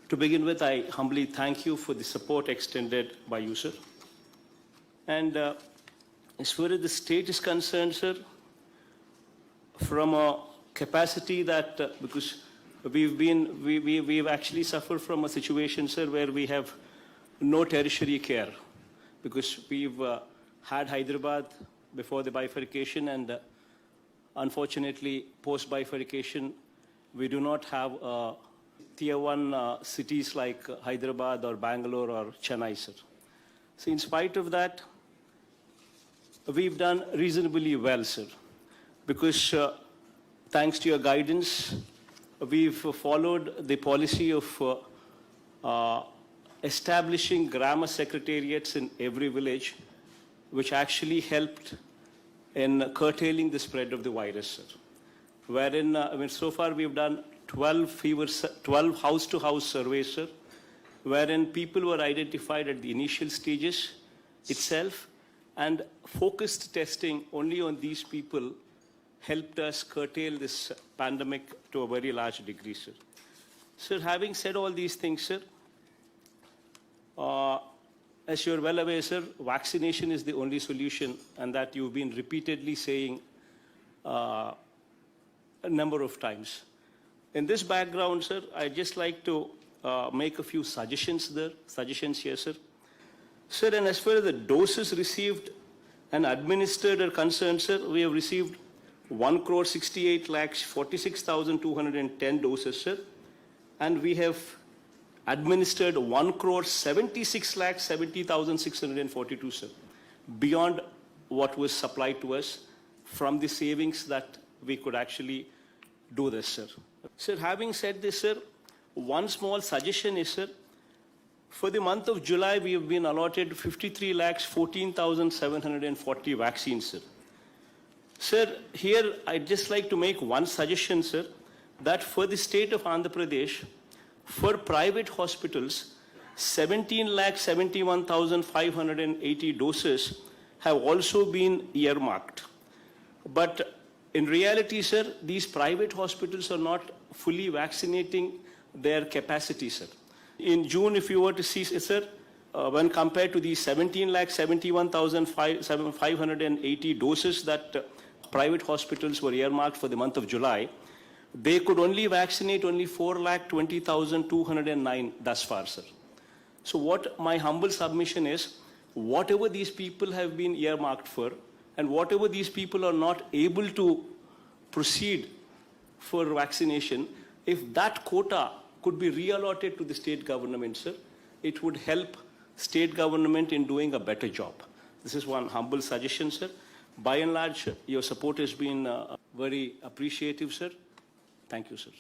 To begin with, I humbly thank you for the support extended by you, sir. And as far as the state is concerned, sir, from a capacity that, because we've actually suffered from a situation, sir, where we have no tertiary care, because we've had Hyderabad before the bifurcation, and unfortunately, post-bifurcation, we do not have tier 1 cities like Hyderabad or Bangalore or Chennai, sir. So in spite of that, we've done reasonably well, sir, because thanks to your guidance, we've followed the policy of establishing grammar secretariats in every village, which actually helped in curtailing the spread of the virus, sir. Wherein, so far we've done 12 house-to-house surveys, sir, wherein people were identified at the initial stages itself, and focused testing only on these people helped us curtail this pandemic to a very large degree, sir. Sir, having said all these things, sir, as you're well aware, sir, vaccination is the only solution, and that you've been repeatedly saying a number of times. In this background, sir, I'd just like to make a few suggestions here, sir. Sir, and as far as the doses received and administered are concerned, sir, we have received 1,68,46,210 doses, sir, and we have administered 1,76,70,642, sir, beyond what was supplied to us from the savings that we could actually do this, sir. Sir, having said this, sir, one small suggestion is, sir, for the month of July, we have been allotted 53,14,740 vaccines, sir. Sir, here I'd just like to make one suggestion, sir, that for the state of Andhra Pradesh, for private hospitals, 17,71,580 doses have also been earmarked. But in reality, sir, these private hospitals are not fully vaccinating their capacity, sir. In June, if you were to see, sir, when compared to the 17,71,580 doses that private hospitals were earmarked for the month of July, they could only vaccinate only 4,20,209 thus far, sir. So what my humble submission is, whatever these people have been earmarked for, and whatever these people are not able to proceed for vaccination, if that quota could be reallotted to the state government, sir, it would help state government in doing a better job. This is one humble suggestion, sir. By and large, your support has been very appreciative, sir. Thank you, sir.